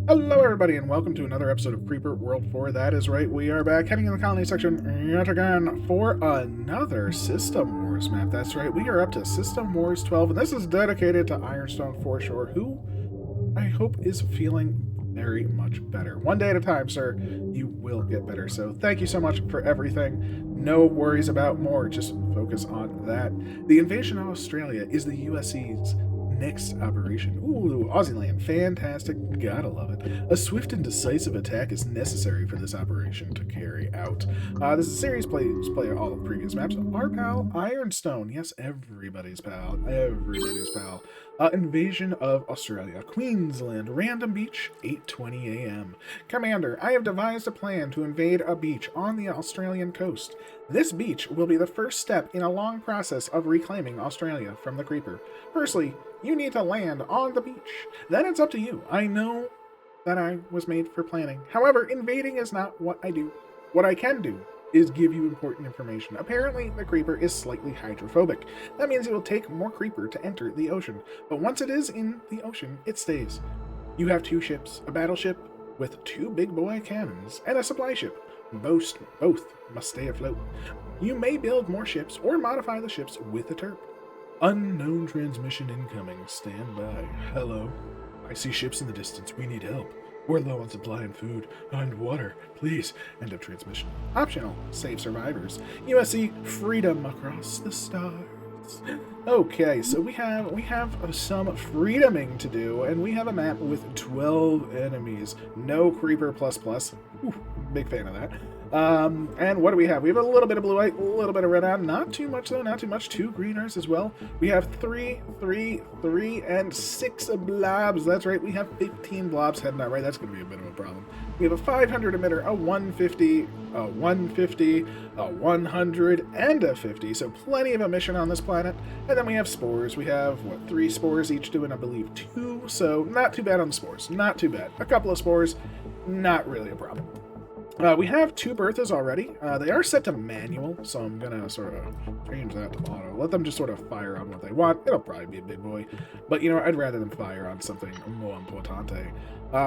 Hello everybody and welcome to another episode of Creeper World 4. That is right, we are back heading in the colony section yet again for another System Wars map. That's right, we are up to System Wars 12 and this is dedicated to Ironstone Foreshore, who I hope is feeling very much better. One day at a time, sir. You will get better. So thank you so much for everything. No worries about more. Just focus on that. The invasion of Australia is the USC's next operation. Ooh, Aussie land. Fantastic. Gotta love it. A swift and decisive attack is necessary for this operation to carry out. This is a series play all of the previous maps. Our pal, Ironstone. Yes, everybody's pal. Everybody's pal. Invasion of Australia. Queensland. Random beach, 8:20 a.m. Commander, I have devised a plan to invade a beach on the Australian coast. This beach will be the first step in a long process of reclaiming Australia from the Creeper. Firstly, you need to land on the beach. Then it's up to you. I know that I was made for planning. However, invading is not what I do. What I can do is give you important information. Apparently, the Creeper is slightly hydrophobic. That means it will take more Creeper to enter the ocean. But once it is in the ocean, it stays. You have two ships, a battleship with two big boy cannons, and a supply ship. Both must stay afloat. You may build more ships or modify the ships with the turp. Unknown transmission incoming. Stand by. Hello. I see ships in the distance. We need help. We're low on supply and food and water. Please. End of transmission. Optional. Save survivors. USC freedom across the stars. Okay, so we have some freedoming to do, and we have a map with 12 enemies. No creeper plus plus. Ooh, big fan of that. And what do we have? We have a little bit of blue-white, a little bit of red-eye. Not too much, though, not too much. 2 greeners as well. We have 3, 3, 3, and 6 blobs. That's right, we have 15 blobs heading that way. That's going to be a bit of a problem. We have a 500 emitter, a 150, a 150, a 100, and a 50. So plenty of emission on this planet. And then we have spores. We have, 3 spores each doing, I believe, 2. So not too bad on the spores. Not too bad. A couple of spores, not really a problem. We have 2 Berthas already. They are set to manual, so I'm going to sort of change that to auto. Let them just sort of fire on what they want. It'll probably be a big boy. But, I'd rather them fire on something more importante.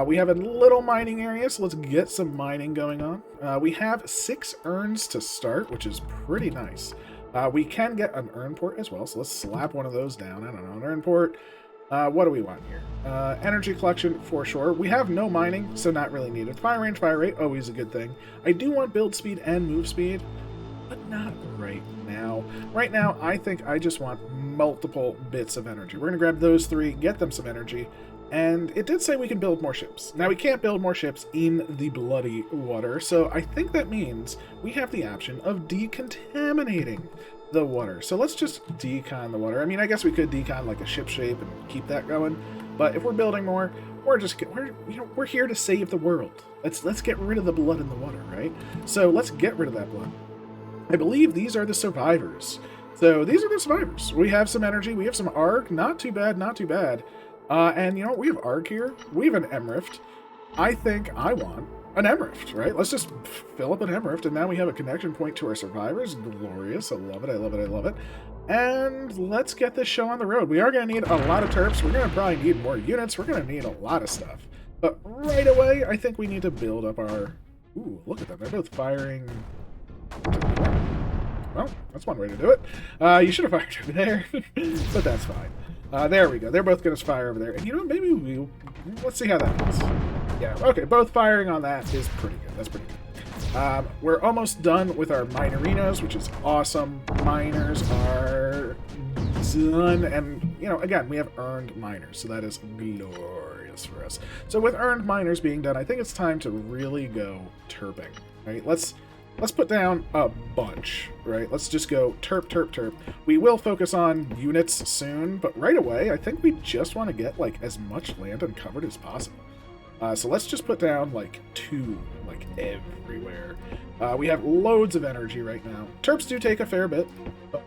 We have a little mining area, so let's get some mining going on. We have 6 urns to start, which is pretty nice. We can get an urn port as well, so let's slap one of those down. I don't know, an urn port. What do we want here? Energy collection for sure. We have no mining, so not really needed. Fire range, fire rate, always a good thing. I do want build speed and move speed, but not right now. Right now, I think I just want multiple bits of energy. We're going to grab those 3, get them some energy, and it did say we can build more ships. Now, we can't build more ships in the bloody water, so I think that means we have the option of decontaminating the water. So let's just decon the water. I mean, I guess we could decon like a ship shape and keep that going, but if we're building more, we're here to save the world. Let's get rid of the blood in the water, right? So let's get rid of that blood. I believe these are the survivors. So these are the survivors. We have some energy. We have some ARG. Not too bad. Not too bad. And we have ARG here. We have an M-Rift. I think I want an M-Rift, right? Let's just fill up an M-Rift, and now we have a connection point to our survivors. Glorious. I love it. I love it. I love it. And let's get this show on the road. We are going to need a lot of terps. We're going to probably need more units. We're going to need a lot of stuff. But right away, I think we need to build up our... Ooh, look at them. They're both firing... Well, that's one way to do it. You should have fired over there, but that's fine. There we go. They're both going to fire over there. And maybe let's see how that goes. Yeah, okay, both firing on that is pretty good. That's pretty good. We're almost done with our minerinos, which is awesome. Miners are done. And, again, we have earned miners, so that is glorious for us. So with earned miners being done, I think it's time to really go terping, right? Let's put down a bunch, right? Let's just go terp, terp, terp. We will focus on units soon, but right away, I think we just want to get, as much land uncovered as possible. So let's just put down, 2, everywhere. We have loads of energy right now. Terps do take a fair bit, but,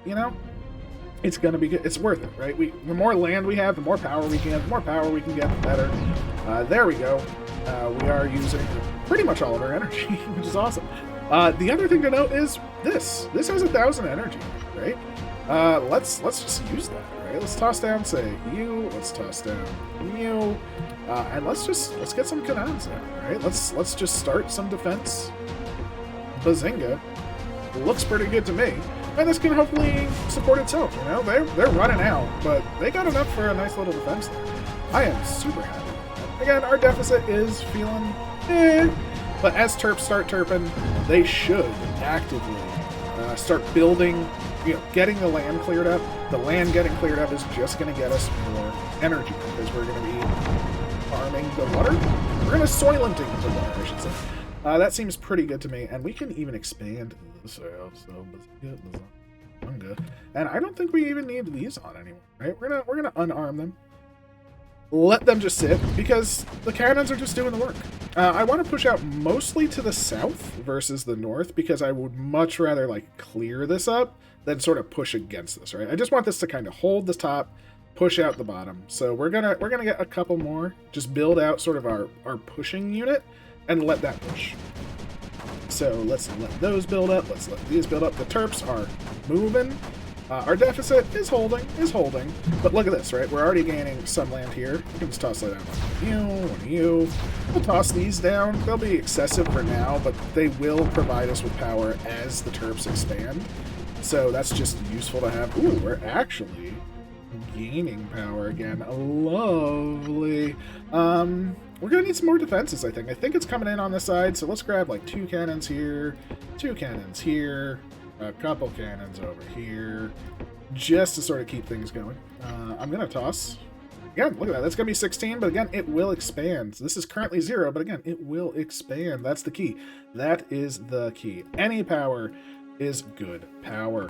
it's going to be good. It's worth it, right? The more land we have, the more power we can get. The more power we can get, the better. There we go. We are using pretty much all of our energy, which is awesome. The other thing to note is this. This has 1,000 energy, right? Let's just use that, right? Let's toss down, say, you. Let's toss down you. And let's get some cannons out, right? Let's just start some defense. Bazinga. Looks pretty good to me. And this can hopefully support itself, you know? They're running out, but they got enough for a nice little defense there. I am super happy. Again, our deficit is feeling but as Terps start terping, they should actively start building, you know, getting the land cleared up. The land getting cleared up is just going to get us more energy because we're going to be farming the water. We're going to soilenting the water, I should say. That seems pretty good to me, and we can even expand the soil. So and I don't think we even need these on anymore, right? We're gonna unarm them. Let them just sit, because the cannons are just doing the work. I want to push out mostly to the south versus the north, because I would much rather, like, clear this up than sort of push against this, right? I just want this to kind of hold the top, push out the bottom. So we're gonna get a couple more, just build out sort of our pushing unit, and let that push. So let's let those build up, let's let these build up. The Terps are moving. Our deficit is holding, but look at this, right? We're already gaining some land here. We can just toss that down. One of you. We'll toss these down. They'll be excessive for now, but they will provide us with power as the Terps expand. So that's just useful to have. Ooh, we're actually gaining power again. Lovely. We're gonna need some more defenses, I think. I think it's coming in on this side, so let's grab like 2 cannons here, 2 cannons here, a couple cannons over here, just to sort of keep things going. I'm gonna toss. Again, look at that. That's gonna be 16, but again, it will expand. This is currently 0, but again, it will expand. That's the key. That is the key. Any power is good power.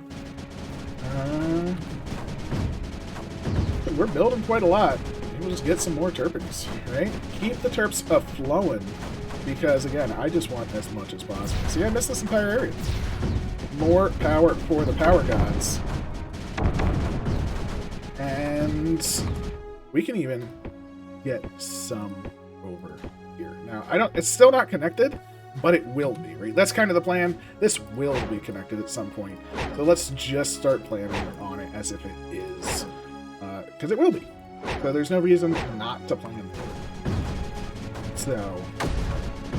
We're building quite a lot. Maybe we'll just get some more terpings, right? Keep the Terps a-flowing, because again, I just want as much as possible. See, I missed this entire area. More power for the power gods. And we can even get some over here. Now, it's still not connected, but it will be, right? That's kind of the plan. This will be connected at some point. So let's just start planning on it as if it is. Because it will be. So there's no reason not to plan for it. So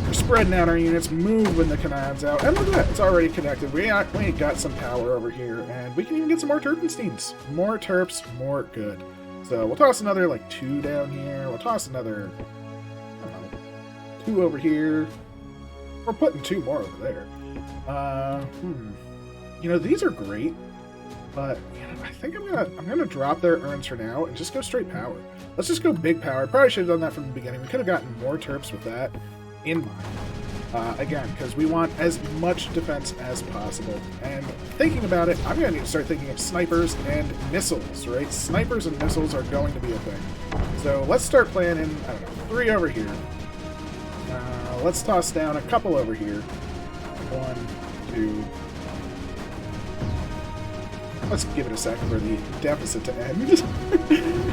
we're spreading out our units, moving the cannons out, and look at that, it's already connected. We got some power over here, and we can even get some more Terpensteins. More Terps, more good. So we'll toss another, like, 2 down here. We'll toss another, I don't know, 2 over here. We're putting 2 more over there. You know, these are great, but you know, I think I'm gonna drop their urns for now and just go straight power. Let's just go big power. Probably should have done that from the beginning. We could have gotten more Terps with that in mind. Again, because we want as much defense as possible. And thinking about it, I'm going to need to start thinking of snipers and missiles, right? Snipers and missiles are going to be a thing. So let's start planning, I don't know, 3 over here. Let's toss down a couple over here. 1, 2. Let's give it a second for the deficit to end.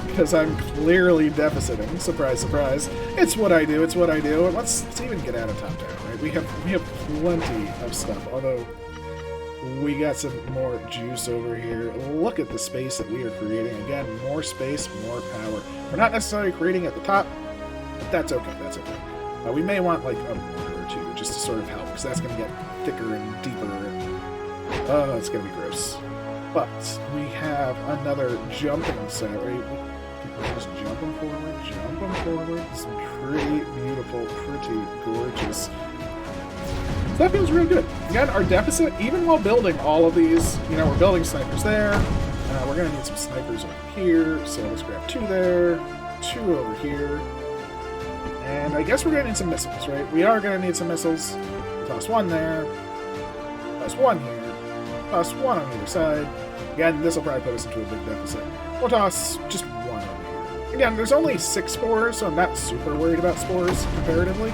Because I'm clearly deficiting. Surprise, surprise. It's what I do, it's what I do. And let's even get out of top down, right? We have plenty of stuff, although we got some more juice over here. Look at the space that we are creating. Again, more space, more power. We're not necessarily creating at the top, but that's okay, that's okay. We may want like a mortar or 2 just to sort of help, because that's going to get thicker and deeper. And, it's going to be gross. But we have another jumping set, right? Just jumping forward. It's pretty beautiful, pretty gorgeous. So that feels really good. Again, our deficit, even while building all of these, you know, we're building snipers there. We're going to need some snipers over here. So let's grab 2 there, 2 over here. And I guess we're going to need some missiles, right? We are going to need some missiles. Toss 1 there. Toss 1 here. Toss 1 on either side. Again, this will probably put us into a big deficit. We'll toss just 1 over here. Again, there's only 6 spores, so I'm not super worried about spores comparatively.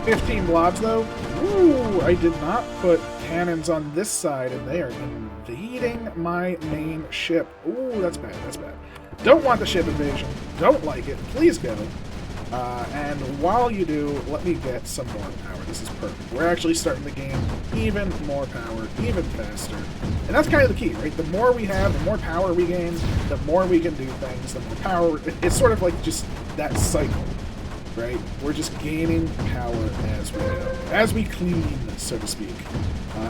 15 blobs, though. Ooh, I did not put cannons on this side, and they are invading my main ship. Ooh, that's bad, that's bad. Don't want the ship invasion. Don't like it. Please go. And while you do, let me get some more power. This is perfect. We're actually starting to gain even more power, even faster. And that's kind of the key, right? The more we have, the more power we gain, the more we can do things, the more power. It's sort of like just that cycle, right? We're just gaining power as we go, as we clean, so to speak.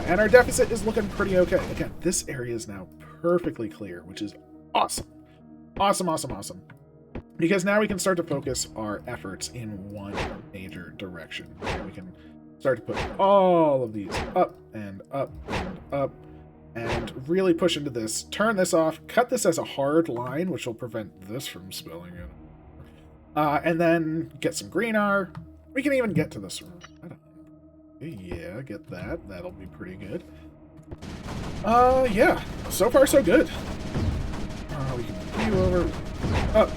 And our deficit is looking pretty okay. Again, this area is now perfectly clear, which is awesome. Awesome, awesome, awesome. Because now we can start to focus our efforts in one major direction. We can start to put all of these up and up and up and really push into this. Turn this off, cut this as a hard line, which will prevent this from spilling in. And then get some green R. We can even get to this room. Yeah, get that. That'll be pretty good. Yeah. So far, so good. We can move you over, up,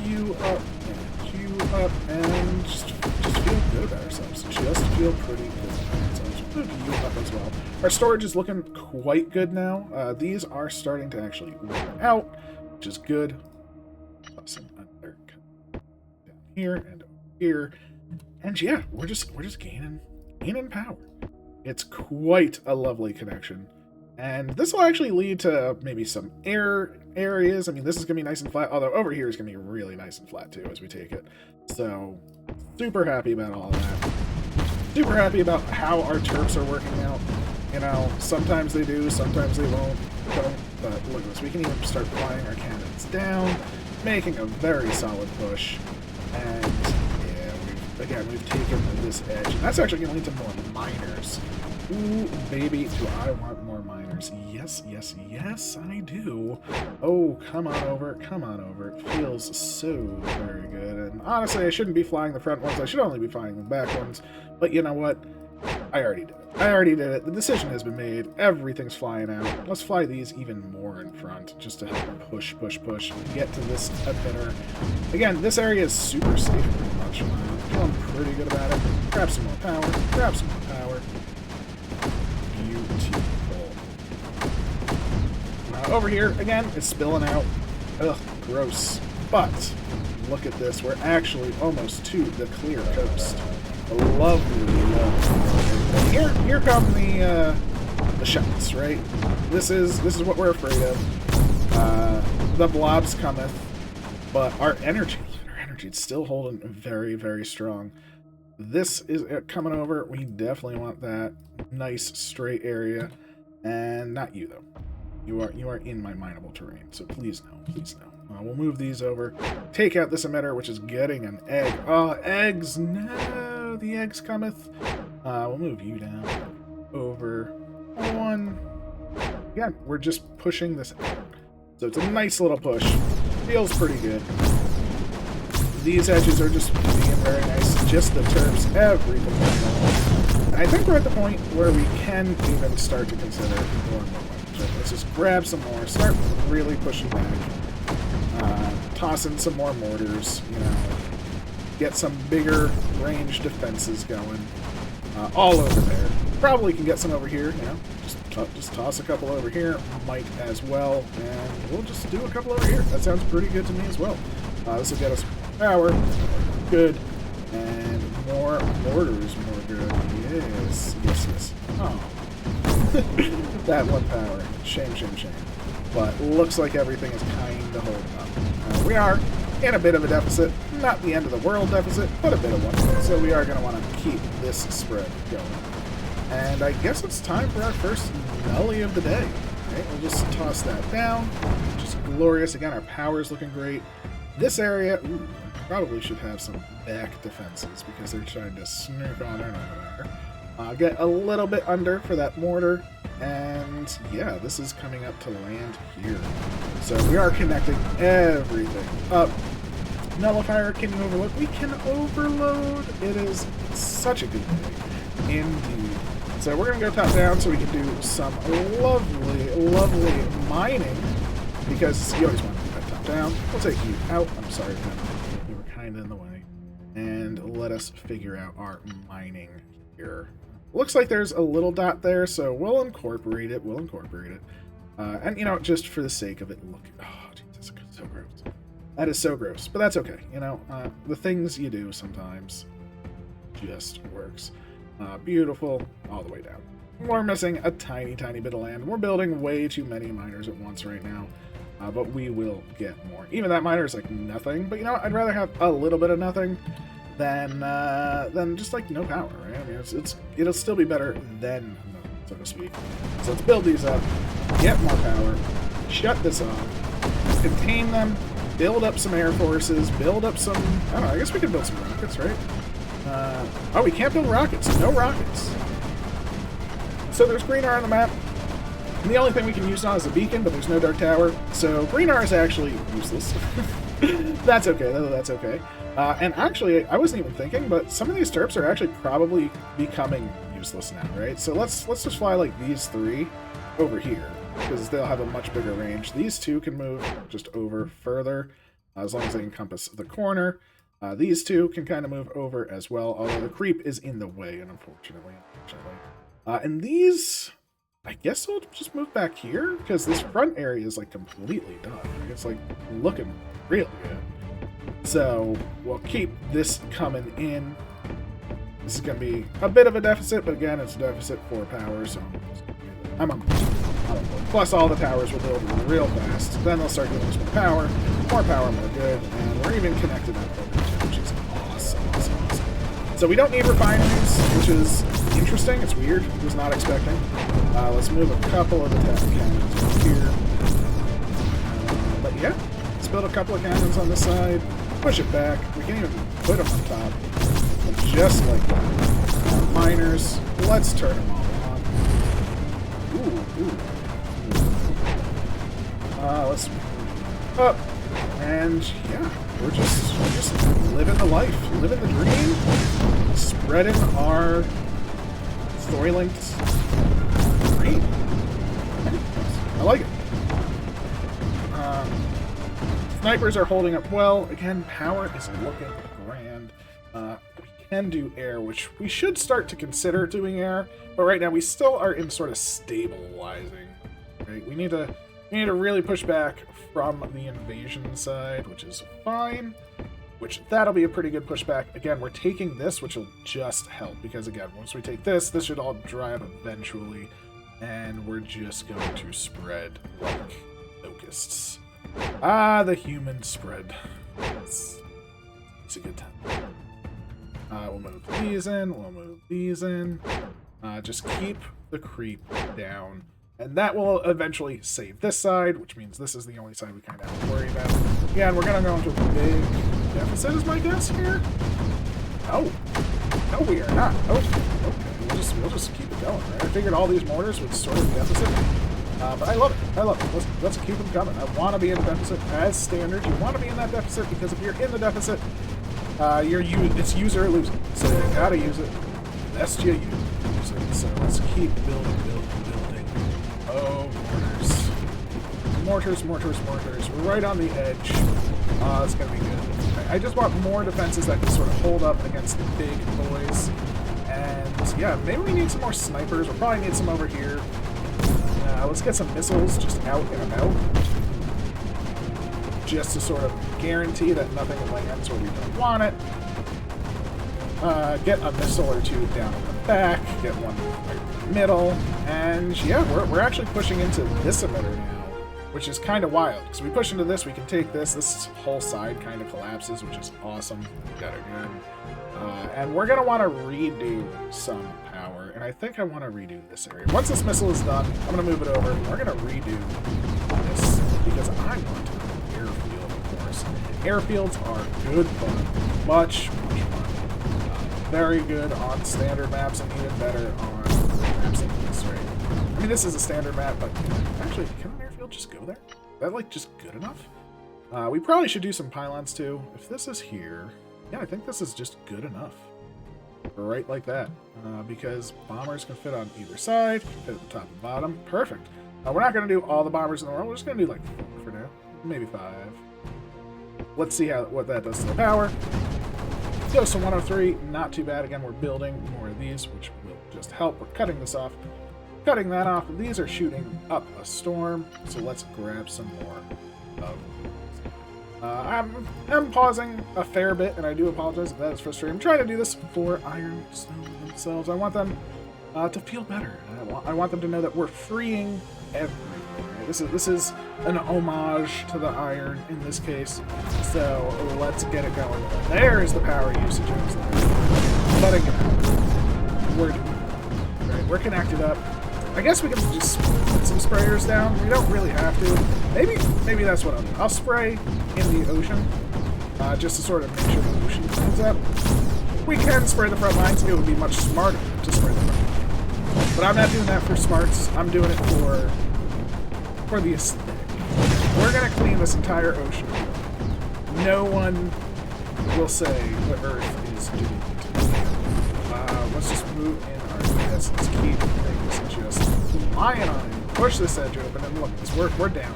you up, and you up, and just feel good about ourselves. Just feel pretty good about ourselves. Move you up as well. Our storage is looking quite good now. These are starting to actually run out, which is good. Some under down here and over here, and yeah, we're just gaining power. It's quite a lovely connection. And this will actually lead to maybe some air areas. I mean, this is going to be nice and flat, although over here is going to be really nice and flat too as we take it. So, super happy about all of that. Super happy about how our turps are working out. You know, sometimes they do, sometimes they don't. But look at this. We can even start flying our cannons down, making a very solid push. And yeah, we've taken this edge. And that's actually going to lead to more miners. Ooh, baby, do I want more miners? Yes, yes, yes, I do. Oh, come on over, come on over. It feels so very good. And honestly, I shouldn't be flying the front ones. I should only be flying the back ones. But you know what? I already did it. I already did it. The decision has been made. Everything's flying out. Let's fly these even more in front, just to help push, push, push, get to this emitter. Again, this area is super safe pretty much. I'm feeling pretty good about it. Grab some more power, grab some more power. Beautiful. Over here, again, it's spilling out. Ugh, gross. But, look at this. We're actually almost to the clear coast. Lovely, lovely. And here come the shots, right? This is what we're afraid of. The blobs cometh, but our energy is still holding very, very strong. This is coming over. We definitely want that nice straight area, and not you though. You are in my mineable terrain, so please no, please no. We'll move these over. Take out this emitter, which is getting an egg. Oh, eggs! No, the eggs cometh. We'll move you down. Over one. Again, we're just pushing this out. So it's a nice little push. Feels pretty good. These edges are just being very nice. Just the turps, everything. And I think we're at the point where we can even start to consider more and more weapons. Let's just grab some more, start really pushing back. Toss in some more mortars, you know, get some bigger range defenses going all over there. Probably can get some over here, you know, just toss a couple over here, might as well, and we'll just do a couple over here. That sounds pretty good to me as well. This will get us power, good, and more mortars, more good. Yes, yes, yes. Oh, that one power. Shame, shame, shame. But looks like everything is kind of holding up. We are in a bit of a deficit. Not the end of the world deficit, but a bit of one. So we are going to want to keep this spread going. And I guess it's time for our first Nelly of the day. Okay, we'll just toss that down. Just glorious. Again, our power is looking great. This area, probably should have some back defenses because they're trying to sneak on in over there. Get a little bit under for that mortar. And yeah, this is coming up to land here. So we are connecting everything up. Nullifier, can you overload? We can overload. It is such a good day. Indeed. So we're going to go top down so we can do some lovely, lovely mining. Because you always want to do that top down. We'll take you out. I'm sorry, you were kind of in the way. And let us figure out our mining here. Looks like there's a little dot there, so we'll incorporate it. We'll incorporate it. And, you know, just for the sake of it, look. Oh, Jesus, so gross. That is so gross, but that's okay. You know, the things you do sometimes just works. Beautiful, all the way down. We're missing a tiny, tiny bit of land. We're building way too many miners at once right now, but we will get more. Even that miner is like nothing, but you know what? I'd rather have a little bit of nothing than just like no power, right? I mean, it'll still be better than nothing, so to speak. So let's build these up, get more power, shut this off, contain them, build up some air forces, build up some... I don't know, I guess we can build some rockets, right? Oh, we can't build rockets. No rockets. So there's green R on the map. And the only thing we can use now is a beacon, but there's no dark tower. So green R is actually useless. That's okay, though. That's okay. And actually, I wasn't even thinking, but some of these turps are actually probably becoming useless now, right? So let's just fly like these three over here, because they'll have a much bigger range. These two can move just over further, as long as they encompass the corner. These two can kind of move over as well, although the creep is in the way, unfortunately. And these, I guess we'll just move back here, because this front area is like completely done. Right? It's like looking real good. So we'll keep this coming in. This is going to be a bit of a deficit, but again, it's a deficit for power, so I'm on. Plus all the towers will build real fast. Then they'll start giving us more power, more good, and we're even connected up over here, which is awesome. So we don't need refineries, which is interesting. It's weird. I was not expecting. Let's move a couple of the cannons over here. But yeah, let's build a couple of cannons on this side, push it back. We can even put them on top. But just like that. Miners, let's turn them all on. Ooh. Let's move up, and yeah, we're just living the life, living the dream, spreading our story-linked dream. I like it. Snipers are holding up well. Again, power is looking grand. We can do air, which we should start to consider doing air, but right now we still are in sort of stabilizing. Right? We need to really push back from the invasion side, which is fine. Which that'll be a pretty good pushback. Again, we're taking this, which will just help, because again, once we take this should all dry up eventually, and we're just going to spread like locusts. The human spread. It's a good time. We'll move these in. We'll move these in. Just keep the creep down. And that will eventually save this side, which means this is the only side we kind of have to worry about. Again, we're going to go into a big deficit, is my guess here? No. No, we are not. Oh, okay. We'll just keep it going, right? I figured all these mortars would sort of deficit. But I love it. Let's keep them coming. I want to be in the deficit as standard. You want to be in that deficit, because if you're in the deficit, it's use or lose it. So you gotta use it. Best you use it. So let's keep building. Oh, mortars. We're right on the edge. It's gonna be good. I just want more defenses that can sort of hold up against the big boys. And yeah, maybe we need some more snipers. We'll probably need some over here. Let's get some missiles just out and about, just to sort of guarantee that nothing lands where we don't want it. Get a missile or two down in the back, get one right in the middle, and yeah, we're actually pushing into this emitter now, which is kind of wild, because we push into this, we can take this whole side kind of collapses, which is awesome. Got it good. And we're going to want to redo some power, and I think I want to redo this area. Once this missile is done, I'm going to move it over, and we're going to redo this, because I want to do airfield, of course. Airfields are good fun, much fun. Very good on standard maps, and even better on maps like this, right? I mean, this is a standard map, but actually, can an airfield just go there? Is that, like, just good enough? We probably should do some pylons, too. If this is here... Yeah, I think this is just good enough. Right like that. Because bombers can fit on either side, fit at the top and bottom. Perfect. We're not going to do all the bombers in the world. We're just going to do like 4 for now. Maybe 5. Let's see what that does to the power. Goes to 103. Not too bad. Again, we're building more of these, which will just help. We're cutting this off. Cutting that off. These are shooting up a storm. So let's grab some more of I'm pausing a fair bit, and I do apologize if that is frustrating. I'm trying to do this for Iron Stone themselves. I want them to feel better. I want them to know that we're freeing everything. Right? This is an homage to the Iron in this case. So let's get it going. There's the power usage. Letting it out. We're doing it. Right? We're connected up. I guess we can just put some sprayers down. We don't really have to. Maybe that's what I'll do. I'll spray in the ocean, just to sort of make sure the ocean cleans up. We can spray the front lines. It would be much smarter to spray the front lines. But I'm not doing that for smarts. I'm doing it for the aesthetic. We're going to clean this entire ocean. No one will say the Earth is doomed. Let's just move in our this. Let's keep things just flying on it. Push this edge open, and look, we're down.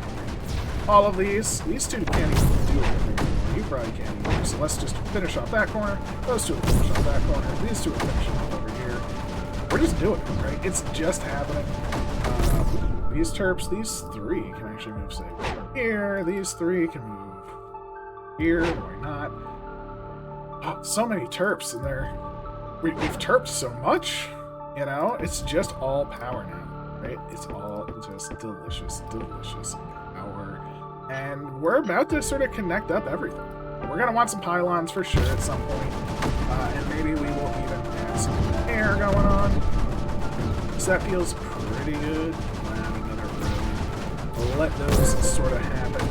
All of these two can't even do anything anymore. You probably can't either. So let's just finish off that corner. Those two will finish off that corner. These two will finish off over here. We're just doing it, right? It's just happening. These terps, these three can actually move safe. Here, these three can move here. Why not? Oh, so many terps, and we've terped so much. You know, it's just all power now, right? It's all just delicious power. And we're about to sort of connect up everything. We're going to want some pylons for sure at some point. And maybe we will even add some air going on. So that feels pretty good. Add another room. We'll let those sort of happen.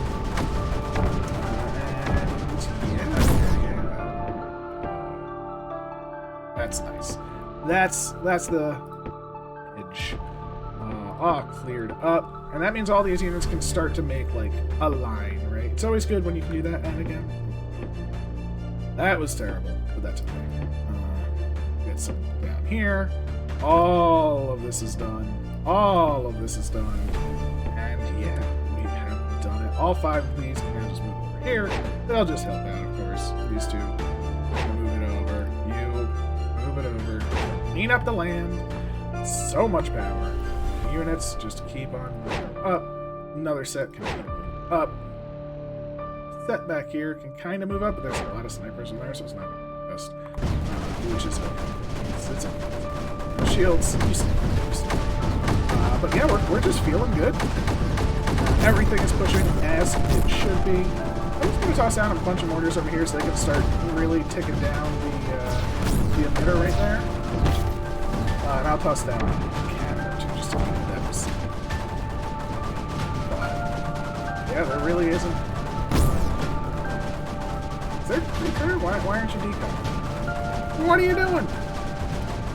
And yeah. That's nice. That's the edge. All cleared up. And that means all these units can start to make, like, a line, right? It's always good when you can do that. And again, that was terrible, but that's okay. Get some down here. All of this is done. All of this is done. And yeah, we have done it. All 5 of these can now just move over here. They'll just help out, of course. These two. Move it over. You. Move it over. Clean up the land. So much power. Units just keep on moving up. Another set can keep moving up. Set back here can kind of move up, but there's a lot of snipers in there, so it's not the best. Which is okay. It's okay. Shields, you see. But yeah, we're just feeling good. Everything is pushing as it should be. I'm just going to toss down a bunch of mortars over here so they can start really ticking down the emitter right there. And I'll toss down cannon too, just to keep that safe. Yeah, there really isn't. Is there a creeper? Why aren't you decoupling? What are you doing?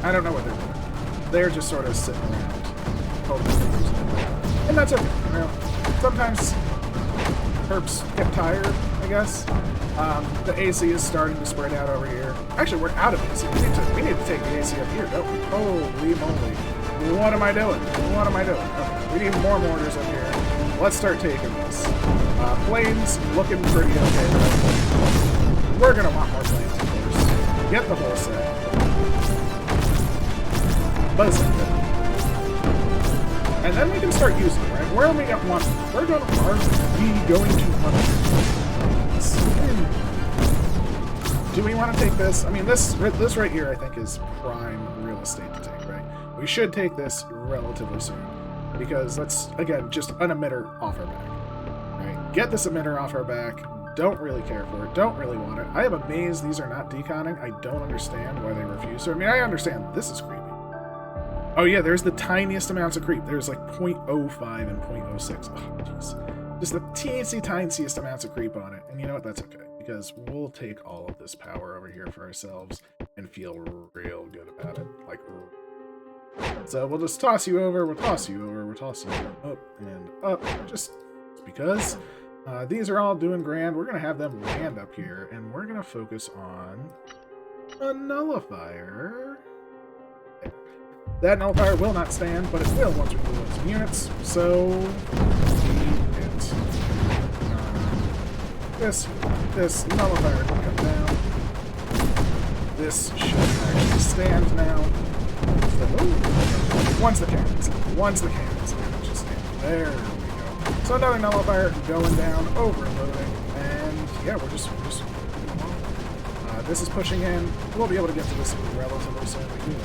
I don't know what they're doing. They're just sort of sitting around. And that's okay. You know, sometimes herps get tired, I guess. The AC is starting to spread out over here. Actually, we're out of AC. We need to take the AC up here, don't we? Holy moly. What am I doing? What am I doing? Okay, we need more mortars up here. Let's start taking this. Planes looking pretty okay. Right? We're going to want more planes, of course. Get the whole set. Buzz it. And then we can start using it, right? Where are we at one? Are we going to one? Do we want to take this? I mean, this right here, I think, is prime real estate to take, right? We should take this relatively soon. Because that's, again, just an emitter off our back. Right? Get this emitter off our back. Don't really care for it. Don't really want it. I am amazed these are not deconning. I don't understand why they refuse. So, I mean, I understand this is creepy. Oh yeah, there's the tiniest amounts of creep. There's like 0.05 and 0.06. Oh, jeez. Just the teensy tiniest amounts of creep on it. And you know what? That's okay. Because we'll take all of this power over here for ourselves and feel real good about it. Like, so we'll just toss you over. We'll toss you over. We'll toss you up and up. Just because these are all doing grand. We're going to have them land up here. And we're going to focus on a nullifier. That nullifier will not stand, but it will once we pull in some units. So, this nullifier can come down. This should actually stand now. So, once the cannons should stand. There we go. So another nullifier going down, overloading, and yeah, we're just this is pushing in. We'll be able to get to this relatively soon. We do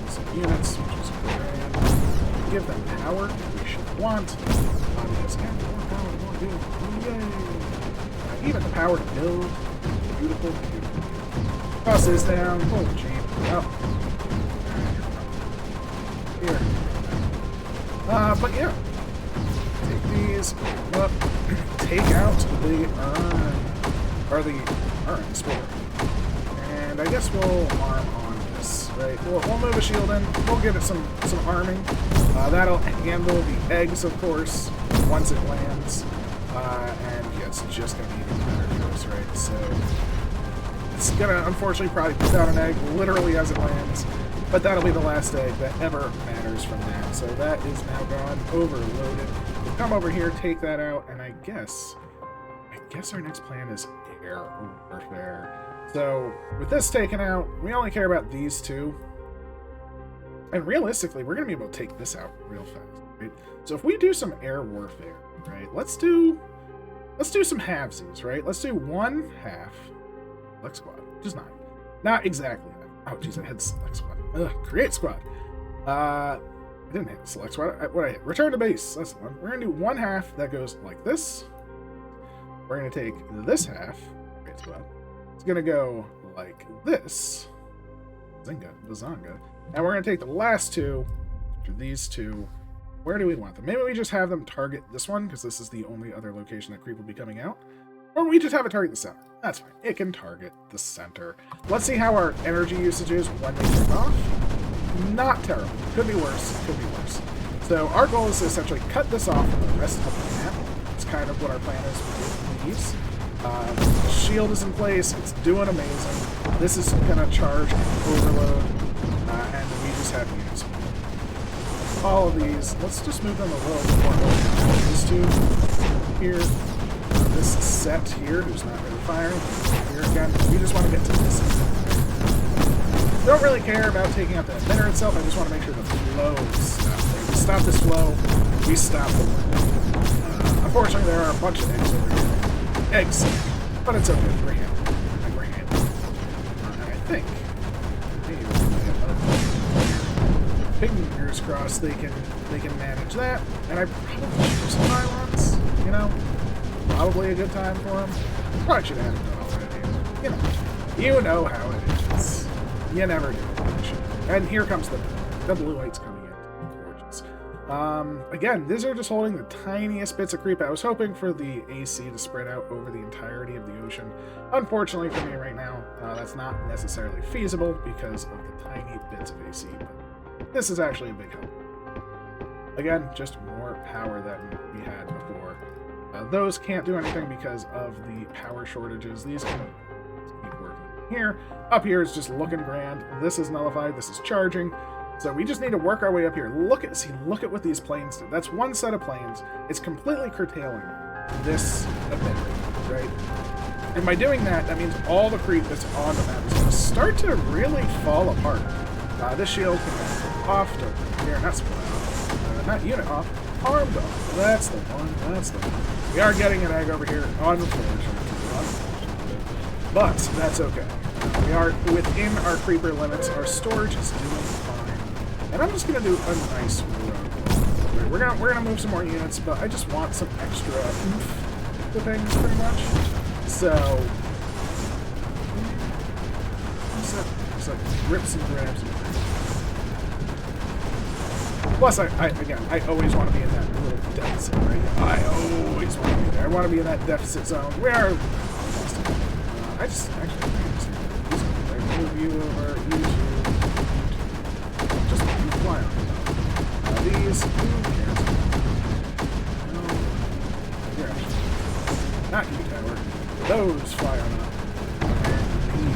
some units, which is grand. Give them power, we should want. Because again, more power, more build. Yay! Even the power to build. Beautiful, beautiful. Toss this down. Oh, gee. Oh. Here. But yeah. Take these up. Take out the urn. Or the urn spore. And I guess we'll arm on this, right? We'll move a shield in. We'll give it some arming. That'll handle the eggs, of course, once it lands. And yeah, it's just going to be even better for us, right? So it's going to, unfortunately, probably put out an egg literally as it lands. But that'll be the last egg that ever matters from that. So that is now gone, overloaded. We'll come over here, take that out, and I guess our next plan is air warfare. So with this taken out, we only care about these two. And realistically, we're going to be able to take this out real fast, right? So if we do some air warfare, right, let's do some halvesies, right? Let's do 1 half select squad, which is not exactly that. Oh, jeez, I had select squad. Ugh, create squad. I didn't hit select squad. What I hit? Return to base. That's the one. We're going to do 1 half that goes like this. We're going to take this half, create squad. It's going to go like this. Zinga, Bazanga. And we're going to take the last two, after these two. Where do we want them? Maybe we just have them target this one, because this is the only other location that creep will be coming out. Or we just have it target the center. That's fine. It can target the center. Let's see how our energy usage is when they turn off. Not terrible. Could be worse. Could be worse. So our goal is to essentially cut this off from the rest of the map. It's kind of what our plan is with these. The shield is in place. It's doing amazing. This is going to charge and overload. And we just have units. All of these. Let's just move them a little bit more over. These two here. This set here, who's not really firing. Here again. We just want to get to this. Don't really care about taking out the emitter itself. I just want to make sure the flow stops. If we stop this flow, we stop the work. Unfortunately, there are a bunch of eggs over here. Eggs. But it's okay. We're handling. We're handling. And I think fingers crossed they can manage that. And I probably should do some pylons, you know? Probably a good time for them. Probably should have had it done already. You know how it is. You never do. And here comes the blue lights coming in. Gorgeous. Again, these are just holding the tiniest bits of creep. I was hoping for the AC to spread out over the entirety of the ocean. Unfortunately for me right now, that's not necessarily feasible because of the tiny bits of AC. But this is actually a big help. Again, just more power than we had before. Those can't do anything because of the power shortages. These can keep working here. Up here is just looking grand. This is nullified. This is charging. So we just need to work our way up here. Look at what these planes do. That's one set of planes. It's completely curtailing this ability, right? And by doing that, that means all the creep that's on the map is going to start to really fall apart. This shield can go off to here, not split off. Not unit off. Armed off. That's the one. That's the one. We are getting an egg over here, unfortunately. But that's okay. We are within our creeper limits. Our storage is doing fine. And I'm just gonna do a nice road. We're gonna move some more units, but I just want some extra oomph to things pretty much. So just like rips and grabs. Plus, I always want to be in that little deficit, right? I always want to be there. I want to be in that deficit zone. Where? I just actually move you over, you two. Just fly on. These, who cares? No. Here, not you, tower. Those fly on up. And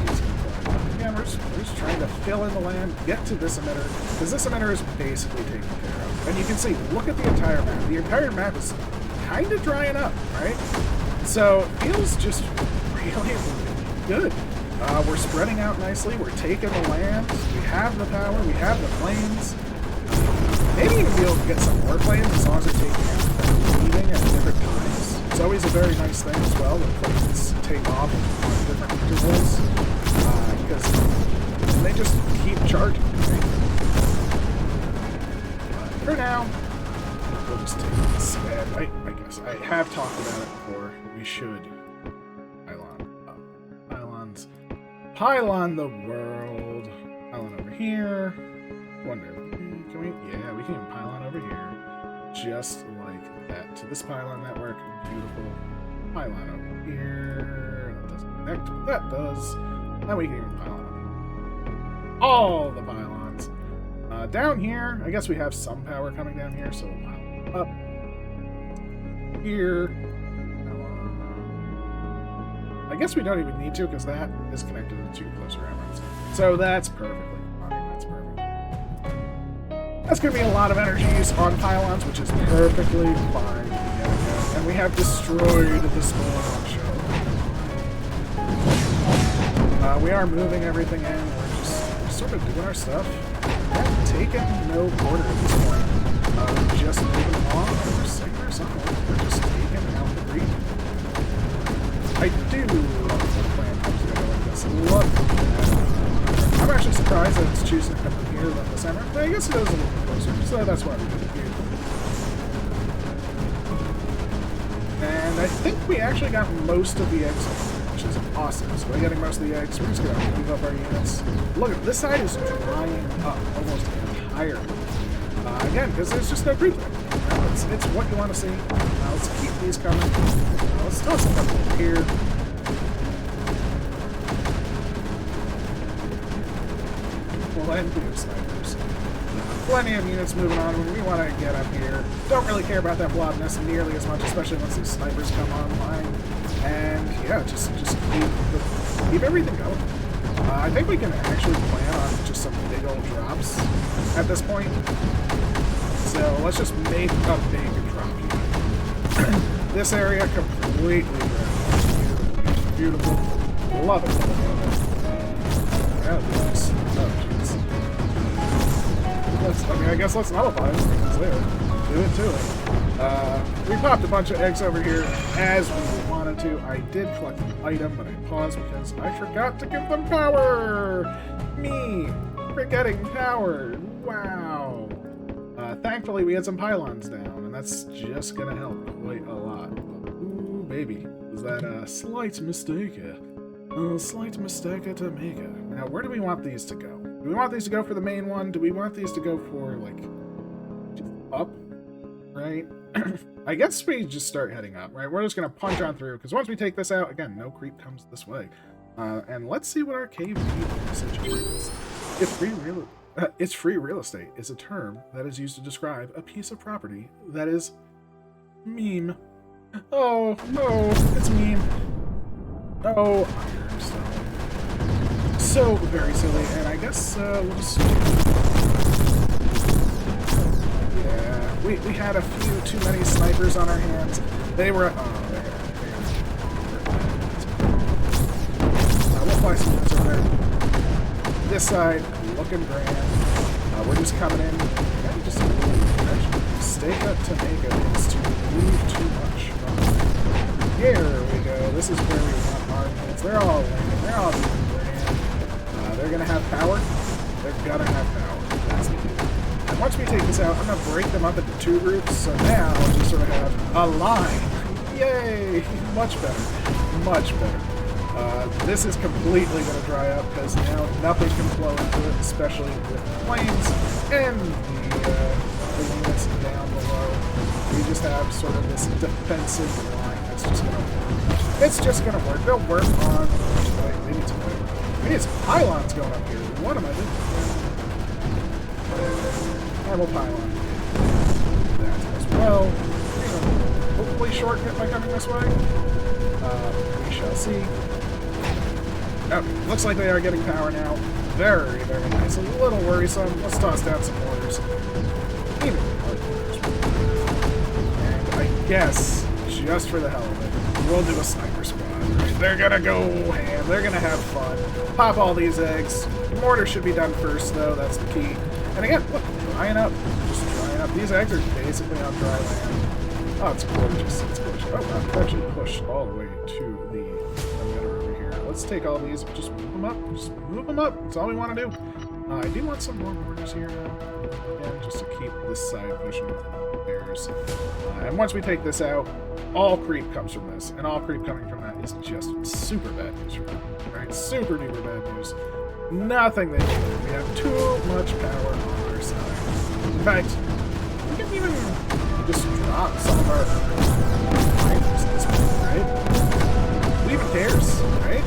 these can fly on. Again, we're just trying to fill in the land, get to this emitter, because this emitter is basically taken care of. And you can see, look at the entire map. The entire map is kind of drying up, right? So it feels just really good. We're spreading out nicely. We're taking the land. We have the power. We have the planes. Maybe even be able to get some more planes as long as they're taking out leaving at different times. It's always a very nice thing as well when planes take off on different intervals, because they just keep charging. Right? For now, we'll just take this. And I guess I have talked about it before. We should pylon the world. Pylon over here. Wonder, can we? Yeah, we can even pylon over here. Just like that. To this pylon network. Beautiful. Pylon over here. That doesn't connect. That does. Now we can even pylon up all the pylons. Down here, I guess we have some power coming down here, so we'll pylon up. Here. I guess we don't even need to because that is connected to the two closer ramps. So that's perfectly fine. That's perfect. That's going to be a lot of energy use on pylons, which is perfectly fine. And we have destroyed the spawn show. We are moving everything in. We're just sort of doing our stuff. We're taking no border at this point. We're just moving along. We're sitting or something. We're just taking out the creep. I do love the plan comes together like this. Love that. I'm actually surprised that it's choosing to come from here than the center. But I guess it is a little bit closer, so that's why we did it here. And I think we actually got most of the eggs, which is awesome. So by getting most of the eggs, we're just going to move up our units. Look, this side is drying up almost entirely. Again, because there's just no creep there. It's what you want to see. Let's keep these coming. Let's throw some up over here. Well, and we have snipers. Plenty of units moving on when we want to get up here. Don't really care about that blobness nearly as much, especially once these snipers come online. And yeah, just keep everything going. I think we can actually plan on just some big old drops at this point. So let's just make a big drop here. This area completely red. Beautiful. Love it. Yeah, nice. Oh, jeez. I guess let's nullify it. It's there. Do it to it. We popped a bunch of eggs over here as we wanted to. I did collect an item, but I paused because I forgot to give them power! Me! Forgetting power! Wow! Thankfully, we had some pylons down, and that's just gonna help quite a lot. Ooh, baby. Was that a slight mistake? A slight mistake to make. Now, where do we want these to go? Do we want these to go for the main one? Do we want these to go for, like, just up? Right? I guess we just start heading up, right? We're just gonna punch on through, because once we take this out, again, no creep comes this way. And let's see what our cave message is. It's free real estate is a term that is used to describe a piece of property that is meme. Oh, no, it's meme. Oh, ironstone. So very silly, and I guess we'll just... Yeah, we had a few too many snipers on our hands. They were... Oh, we'll fly some units over there. This side, looking grand. We're just coming in. Yeah, just stake up to make it is to move too much. Here we go. This is where we want our units. They're all landing. They're all doing grand. They're gonna have power. They're gonna have power. That's the deal. And once we take this out, I'm gonna break them up into two groups. So now we sort of have a line. Yay! Much better. Much better. This is completely going to dry up because now nothing can flow into it, especially with planes and the units down below. We just have sort of this defensive line that's just going to work. It's just going to work. They'll work on... Wait, we need some... We need some pylons going up here. What am I doing? And we'll pylon that as well. Hopefully shorten it by coming this way. We shall see. Oh, looks like they are getting power now. Very, very nice. A little worrisome. Let's toss down some mortars. Even mortars. And I guess, just for the hell of it, we'll do a sniper squad. Right? They're gonna go ham. They're gonna have fun. Pop all these eggs. The mortar should be done first, though. That's the key. And again, look, drying up. Just drying up. These eggs are basically on dry land. Oh, it's gorgeous. It's gorgeous. Oh, I've actually pushed all the way to the emitter over here. Let's take all these, just move them up. Just move them up. That's all we want to do. I do want some more mortars here now. Again, just to keep this side pushing with bears. And once we take this out, all creep comes from this. And all creep coming from that is just super bad news for them. Right? Super duper bad news. Nothing they can do. We have too much power on our side. In fact, we can even just drop some of our items at this point, right? Who even cares, right?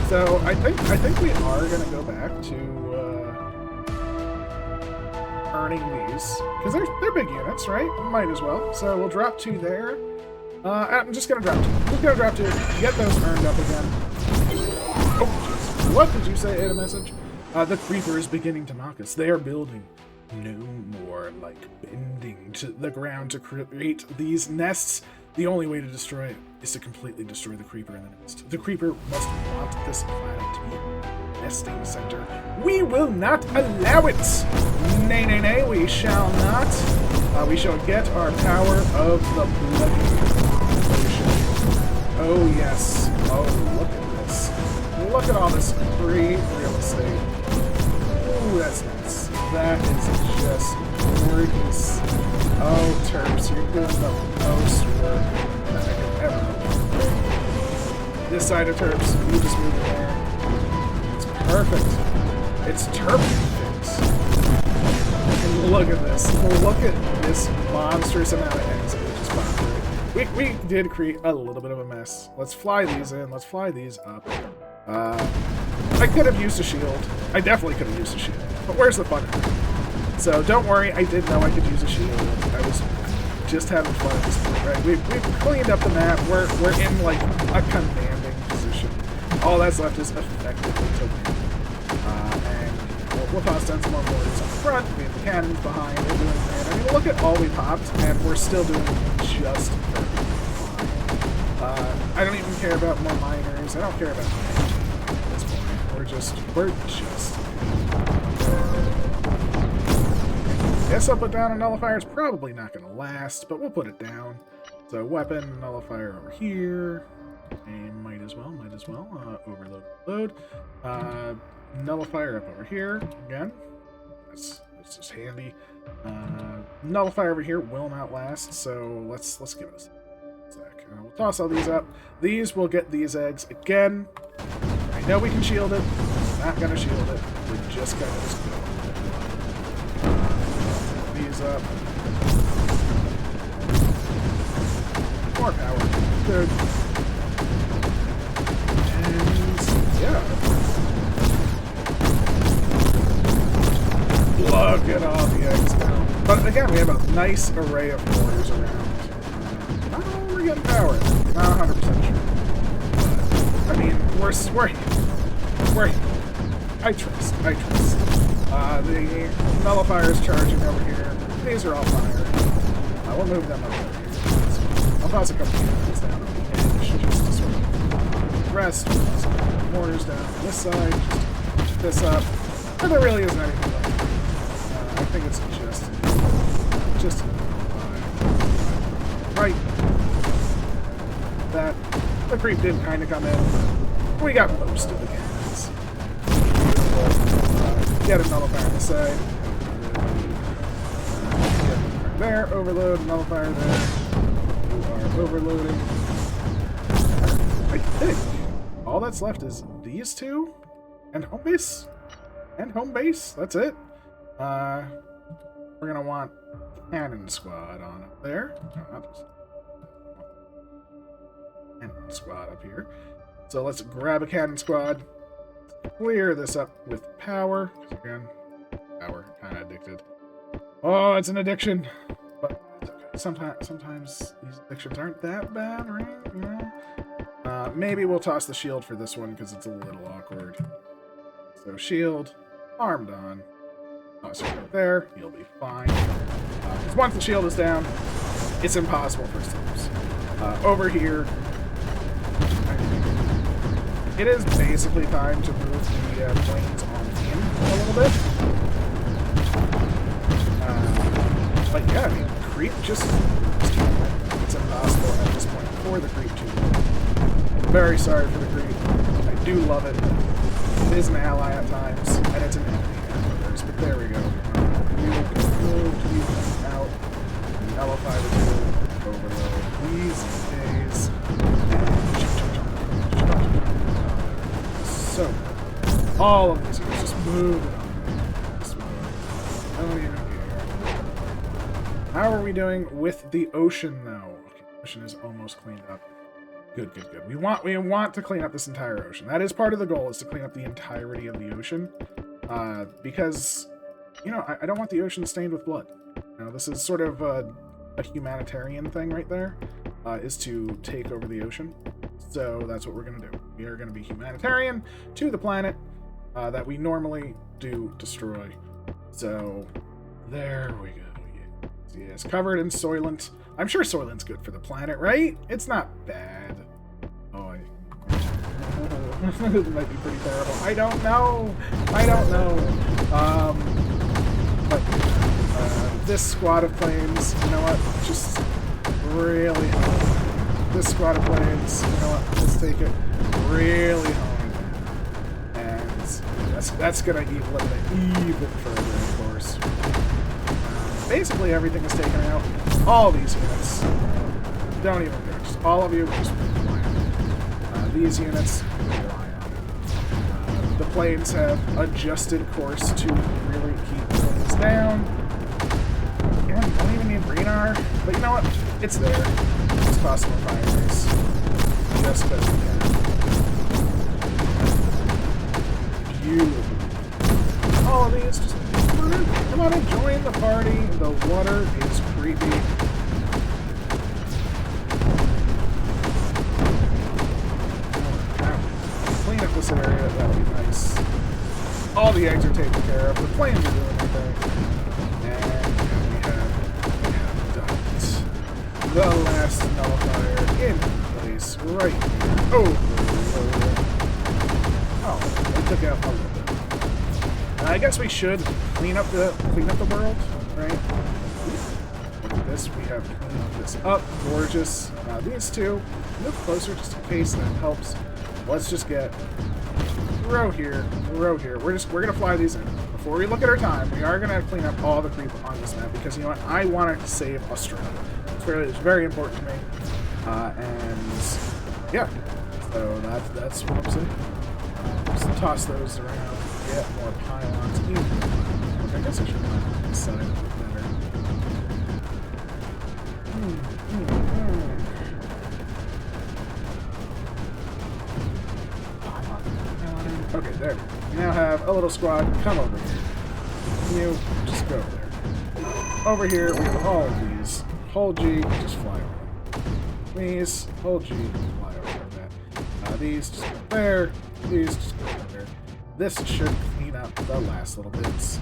So I think we are gonna go back to earning these because they're big units, right? Might as well. So we'll drop 2 there. I'm just gonna drop 2. Just gonna drop 2. Get those earned up again. Oh, geez. What did you say? Ada message? The creeper is beginning to mock us. They are building. No more like bending to the ground to create these nests. The only way to destroy it is to completely destroy the creeper in the nest. The creeper must want this planet to be a nesting center. We will not allow it! Nay, nay, nay, we shall not. We shall get our power of the bloody ocean. Oh, yes. Oh, look at this. Look at all this free real estate. Ooh, that's nice. That is just gorgeous. Oh, Terps, you're doing the most work that I could ever do. This side of Terps, you just move it there. It's perfect. It's Terp-perfect. And look at this. Look at this monstrous amount of eggs that we just bought. We did create a little bit of a mess. Let's fly these in. Let's fly these up. I could have used a shield. I definitely could have used a shield. But where's the fun in it? So don't worry, I did know I could use a shield. I was just having fun at this point, right? We've cleaned up the map. We're in like a commanding position. All that's left is effectively to win. And we'll toss down some more mortars on the front. We have the cannons behind. We're doing great. I mean, look at all we popped, and we're still doing just perfectly fine. I don't even care about more miners. I don't care about anything at this point. We're just. Guess I'll put down a nullifier. It's probably not going to last, but we'll put it down. So weapon, nullifier over here. And might as well. Overload, load. Nullifier up over here. Again. That's just handy. Nullifier over here will not last, so let's give it a sec. We'll toss all these up. These will get these eggs again. I know we can shield it. We're not going to shield it. We're just going to just go. These up. More power. Good. And yeah. Look at all the eggs now. But again, we have a nice array of mortars around. We're getting power. Not 100% sure. I mean, we're I trust. The nullifier is charging over here. These are all firing. We'll move them up over here. I'll toss a couple of units down on the edge just to sort of rest. Mortars down on this side. Just this up. And there really isn't anything left. I think it's just right. That the creep did kind of come in. We got most of the cannons. Get a nullifier on the side. There, overload, nullifier there. We are overloading. I think all that's left is these two and home base. That's it. We're gonna want cannon squad on up there. No, not this. Cannon squad up here. So let's grab a cannon squad. Clear this up with power. Again, power, kind of addicted. Oh, it's an addiction. But sometimes these addictions aren't that bad, right? You know? Maybe we'll toss the shield for this one because it's a little awkward. So shield, armed on. Toss it right there. You'll be fine. Because once the shield is down, it's impossible for slopes. Over here, it is basically time to move the planes on in a little bit. But yeah, I mean, creep just it's impossible at this point for the creep to win. Very sorry for the creep. I do love it. It is an ally at times, and it's an enemy at others, but there we go. We will go to the out, nullify the two, overload these days, and so all of these units just move it on. I don't even care. How are we doing with the ocean, though? Okay, the ocean is almost cleaned up. Good, good, good. We want to clean up this entire ocean. That is part of the goal, is to clean up the entirety of the ocean. Because, you know, I don't want the ocean stained with blood. You know, this is sort of a humanitarian thing right there, is to take over the ocean. So that's what we're going to do. We are going to be humanitarian to the planet that we normally do destroy. So there we go. Yes, covered in Soylent. I'm sure Soylent's good for the planet, right? It's not bad. Oh, it might be pretty terrible. I don't know. But this squad of planes, you know what? Just really home. This squad of planes, you know what? Let's take it really home. And that's gonna eliminate even further, of course. Basically, everything is taken out. All these units. Don't even care. Just all of you, just rely on. These units, rely on. The planes have adjusted course to really keep things down. Yeah, you don't even need radar. But you know what? It's there. It's possible fire base. Just because we can. Beautiful. All of these, just come on and join the party. The water is creepy. Clean up this area, that'll be nice. All the eggs are taken care of. The planes are doing their thing. And we have dumped the last nullifier in place right here. Oh, they took out a little bit. I guess we should clean up the world, right? Look at this. We have cleaned this up. Gorgeous. These two, move closer just in case that helps. Let's just get row here. We're gonna fly these in. Before we look at our time, we are gonna clean up all the creep on this map because you know what? I want to save Australia. It's very important to me. And yeah, so that's what I'm saying. Just toss those around. Get more pylons. I guess I should put on this side a bit better. Okay, there we go. We now have a little squad. Come over here. You just go there. Over here, we have all of these. Hold G, just fly over. These, hold G, fly over that. These, just go there. These, just go there. This should clean up the last little bits.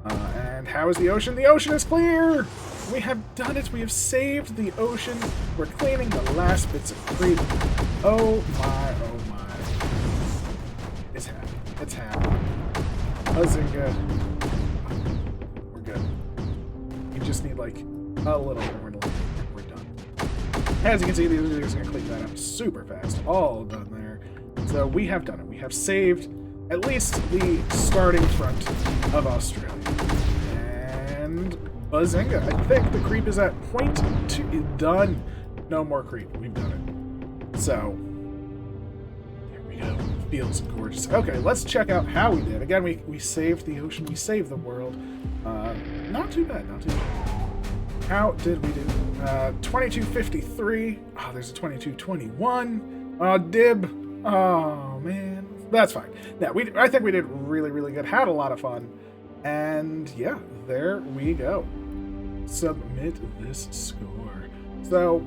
And how is the ocean? The ocean is clear! We have done it. We have saved the ocean. We're cleaning the last bits of creep. Oh my, oh my. It's happening. It's happening. Bazinga. We're good. We just need like a little bit more to leave. We're done. As you can see, these are going to clean that up super fast. All done there. So we have done it. We have saved at least the starting front of Australia. And bazinga. I think the creep is at point 2. Done. No more creep. We've done it. So, there we go. Feels gorgeous. Okay, let's check out how we did. Again, we saved the ocean. We saved the world. Not too bad. Not too bad. How did we do? 2253. Oh, there's a 2221. Dib. Oh, man. That's fine. Yeah, I think we did really, really good. Had a lot of fun. And yeah, there we go. Submit this score. So,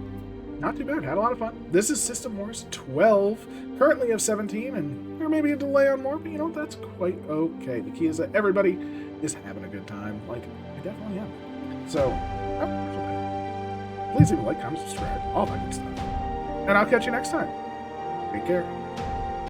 not too bad. Had a lot of fun. This is System Wars 12. Currently of 17, and there may be a delay on more, but you know, that's quite okay. The key is that everybody is having a good time. Like, I definitely am. So, please leave a like, comment, subscribe, all that good stuff. And I'll catch you next time. Take care.